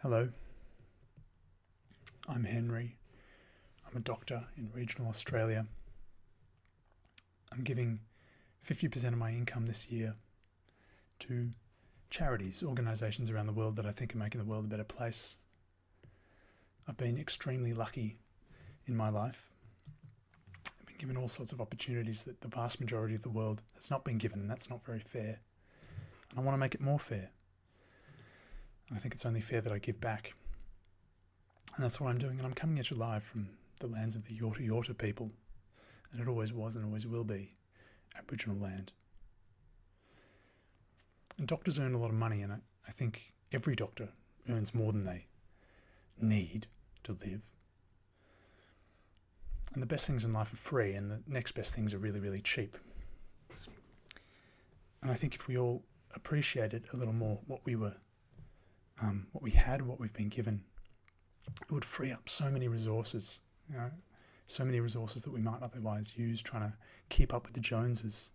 Hello, I'm Henry. I'm a doctor in regional Australia. I'm giving 50% of my income this year to charities, organisations around the world that I think are making the world a better place. I've been extremely lucky in my life. I've been given all sorts of opportunities that the vast majority of the world has not been given, and that's not very fair. And I want to make it more fair. And I think it's only fair that I give back. And that's what I'm doing, and I'm coming at you live from the lands of the Yorta Yorta people, and it always was and always will be Aboriginal land. And doctors earn a lot of money, and I think every doctor earns more than they need to live. And the best things in life are free, and the next best things are really, really cheap. And I think if we all appreciated a little more what we had, what we've been given, it would free up so many resources, so many resources that we might otherwise use trying to keep up with the Joneses.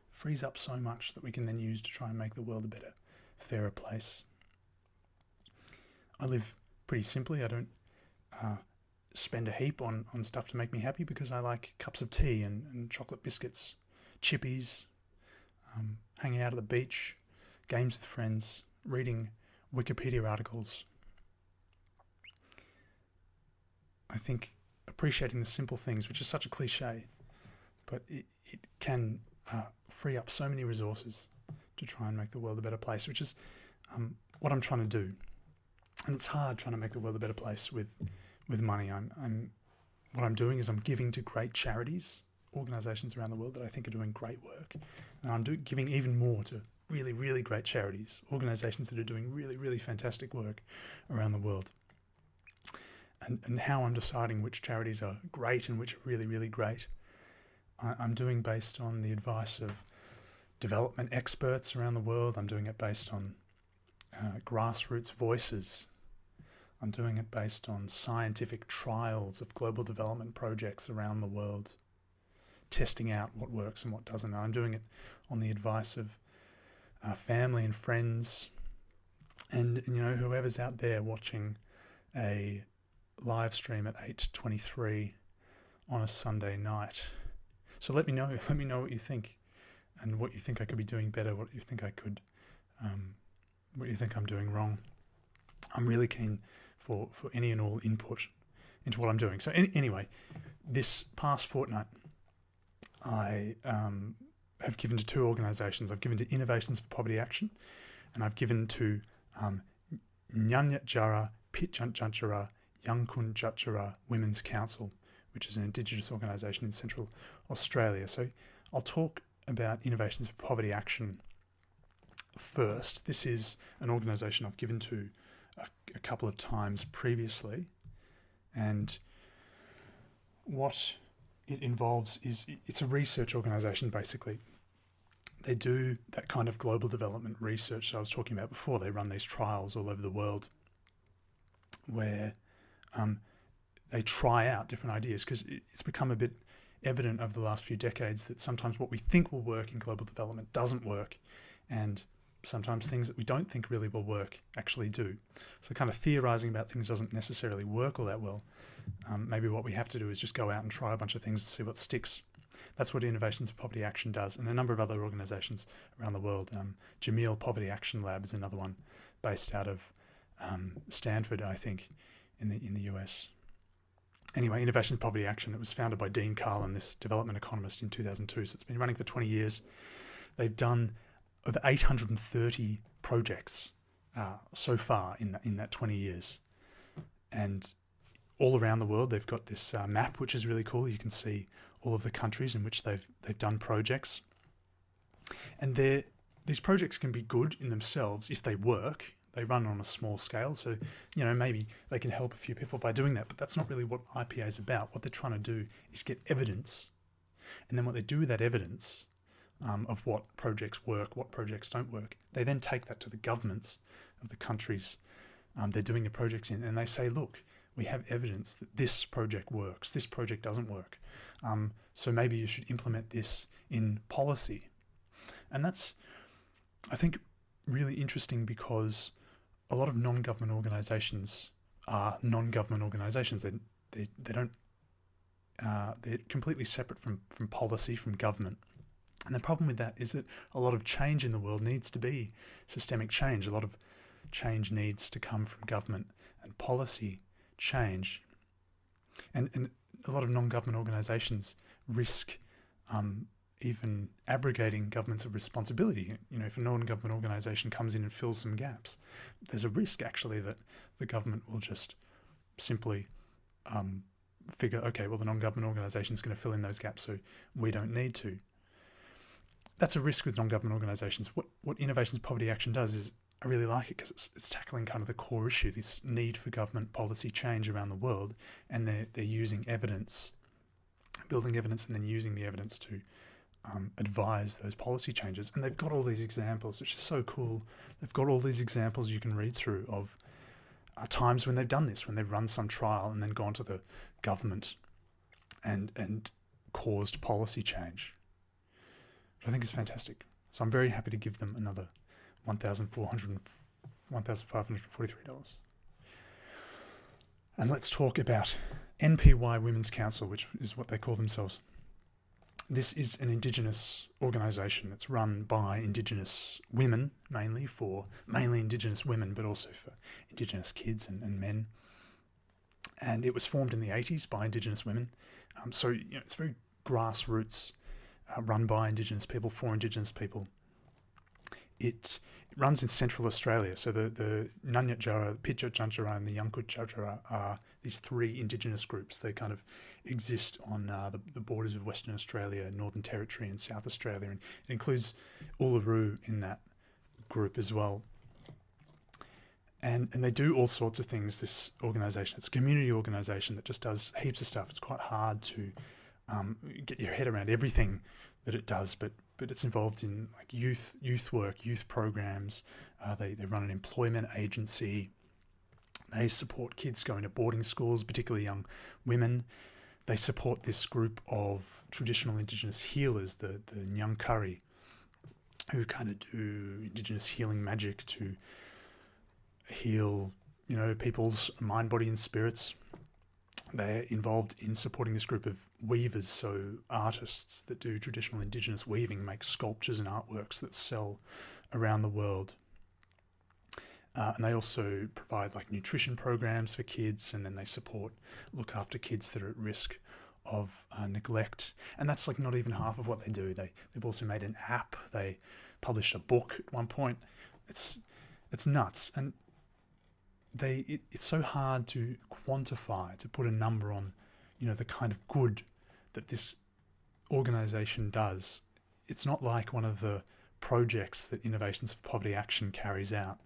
Frees up so much that we can then use to try and make the world a better, fairer place. I live pretty simply. I don't spend a heap on stuff to make me happy because I like cups of tea and chocolate biscuits, chippies, hanging out at the beach, games with friends, reading Wikipedia articles. I think appreciating the simple things, which is such a cliche, but it can free up so many resources to try and make the world a better place, which is what I'm trying to do. And it's hard trying to make the world a better place with money. What I'm doing is I'm giving to great charities, organisations around the world that I think are doing great work, and I'm giving even more to really, really great charities, organisations that are doing really, really fantastic work around the world. And how I'm deciding which charities are great and which are really, really great, I'm doing based on the advice of development experts around the world. I'm doing it based on grassroots voices. I'm doing it based on scientific trials of global development projects around the world, testing out what works and what doesn't. And I'm doing it on the advice of family and friends, and whoever's out there watching a live stream at 8:23 on a Sunday night. So let me know what you think, and what you think I could be doing better, what you think what you think I'm doing wrong. I'm really keen for any and all input into what I'm doing. So anyway, this past fortnight, I have given to two organisations. I've given to Innovations for Poverty Action, and I've given to Nyanyatjara Pitjantjantjara Yangkun Jutjara Women's Council, which is an Indigenous organisation in Central Australia. So I'll talk about Innovations for Poverty Action first. This is an organisation I've given to a couple of times previously, and what it involves is it's a research organisation basically. They do that kind of global development research that I was talking about before. They run these trials all over the world where they try out different ideas, because it's become a bit evident over the last few decades that sometimes what we think will work in global development doesn't work, and sometimes things that we don't think really will work actually do. So kind of theorising about things doesn't necessarily work all that well. Maybe what we have to do is just go out and try a bunch of things and see what sticks. That's what Innovations for Poverty Action does, and a number of other organisations around the world. Jameel Poverty Action Lab is another one based out of Stanford, I think, in the US. Anyway, Innovation for Poverty Action, it was founded by Dean Carlin, this development economist, in 2002, so it's been running for 20 years. They've done over 830 projects so far in that 20 years. And all around the world, they've got this map, which is really cool. You can see all of the countries in which they've done projects. And these projects can be good in themselves if they work. They run on a small scale, so maybe they can help a few people by doing that, but that's not really what IPA is about. What they're trying to do is get evidence, and then what they do with that evidence of what projects work, what projects don't work, they then take that to the governments of the countries they're doing the projects in, and they say, look, we have evidence that this project works, this project doesn't work, so maybe you should implement this in policy. And that's, I think, really interesting, because a lot of non-government organisations are non-government organisations. They don't they're completely separate from policy, from government. And the problem with that is that a lot of change in the world needs to be systemic change. A lot of change needs to come from government and policy change. And a lot of non-government organisations risk even abrogating governments of responsibility. If a non-government organisation comes in and fills some gaps, there's a risk actually that the government will just simply figure, okay, well, the non-government organisation is going to fill in those gaps, so we don't need to. That's a risk with non-government organisations. What Innovations Poverty Action does is, I really like it because it's tackling kind of the core issue, this need for government policy change around the world, and they're using evidence, building evidence, and then using the evidence to advise those policy changes. And they've got all these examples, which is so cool. They've got all these examples you can read through of times when they've done this, when they've run some trial and then gone to the government and caused policy change, which I think is fantastic. So I'm very happy to give them another $1,543. And let's talk about NPY Women's Council, which is what they call themselves. This is an Indigenous organisation. It's run by Indigenous women, mainly Indigenous women, but also for Indigenous kids and men. And it was formed in the 80s by Indigenous women. So it's very grassroots, run by Indigenous people, for Indigenous people. It runs in Central Australia. So the Ngunyat Jara, the Pidgeot Jantjara and the Yangkut Jantjara are these three Indigenous groups. They kind of exist on the borders of Western Australia, Northern Territory and South Australia. And it includes Uluru in that group as well. And they do all sorts of things, this organisation. It's a community organisation that just does heaps of stuff. It's quite hard to get your head around everything that it does, but it's involved in like youth work, youth programs. They run an employment agency. They support kids going to boarding schools, particularly young women. They support this group of traditional Indigenous healers, the Nyankari, who kind of do Indigenous healing magic to heal, people's mind, body and spirits. They're involved in supporting this group of weavers, so artists that do traditional Indigenous weaving, make sculptures and artworks that sell around the world. And they also provide like nutrition programs for kids, and then they look after kids that are at risk of neglect. And that's like not even half of what they do. They've also made an app. They published a book at one point. It's nuts. And it's so hard to quantify, to put a number on, the kind of good that this organisation does. It's not like one of the projects that Innovations for Poverty Action carries out.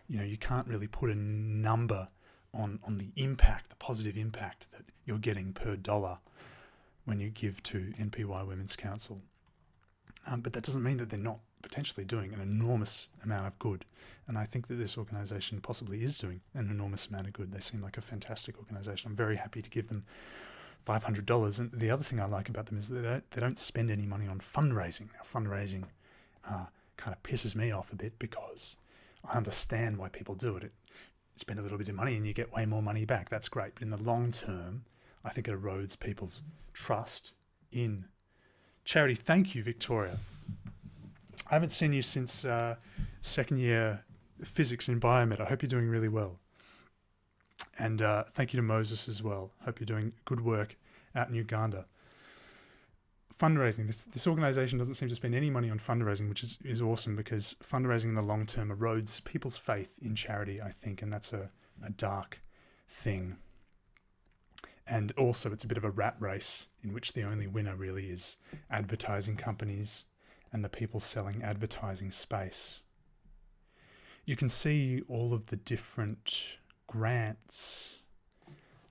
You can't really put a number on the impact, the positive impact that you're getting per dollar when you give to NPY Women's Council. But that doesn't mean that they're not potentially doing an enormous amount of good. And I think that this organisation possibly is doing an enormous amount of good. They seem like a fantastic organisation. I'm very happy to give them $500. And the other thing I like about them is that they don't spend any money on fundraising. Now, fundraising kind of pisses me off a bit because I understand why people do it. You spend a little bit of money and you get way more money back. That's great. But in the long term, I think it erodes people's trust in charity. Thank you, Victoria. I haven't seen you since second year physics in biomed. I hope you're doing really well. And thank you to Moses as well. Hope you're doing good work out in Uganda. Fundraising. This organisation doesn't seem to spend any money on fundraising, which is awesome, because fundraising in the long term erodes people's faith in charity, I think, and that's a dark thing. And also it's a bit of a rat race in which the only winner really is advertising companies and the people selling advertising space. You can see all of the different grants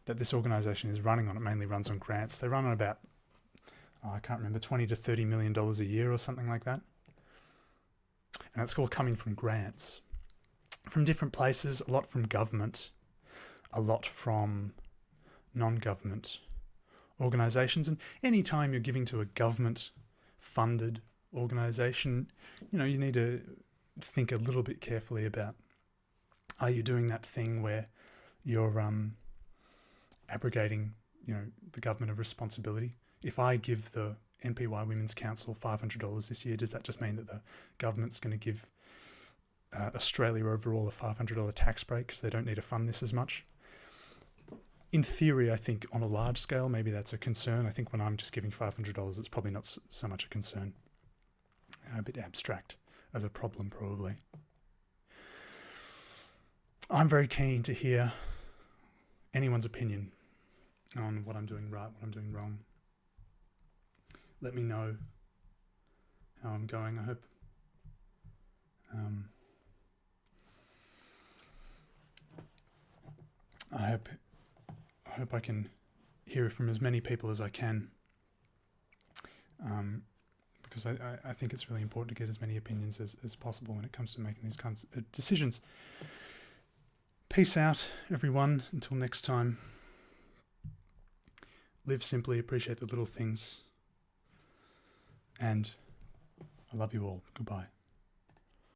that this organisation is running on. It mainly runs on grants. They run on about, I can't remember, $20 to $30 million a year or something like that. And that's all coming from grants. From different places, a lot from government, a lot from non-government organisations. And any time you're giving to a government-funded organisation, you need to think a little bit carefully about Are you doing that thing where you're abrogating, the government of responsibility? If I give the NPY Women's Council $500 this year, does that just mean that the government's going to give Australia overall a $500 tax break because they don't need to fund this as much? In theory, I think on a large scale, maybe that's a concern. I think when I'm just giving $500, it's probably not so much a concern. A bit abstract as a problem, probably. I'm very keen to hear anyone's opinion on what I'm doing right, what I'm doing wrong. Let me know how I'm going. I hope I can hear from as many people as I can, because I think it's really important to get as many opinions as possible when it comes to making these kinds of decisions. Peace out, everyone. Until next time. Live simply, appreciate the little things, and I love you all. Goodbye.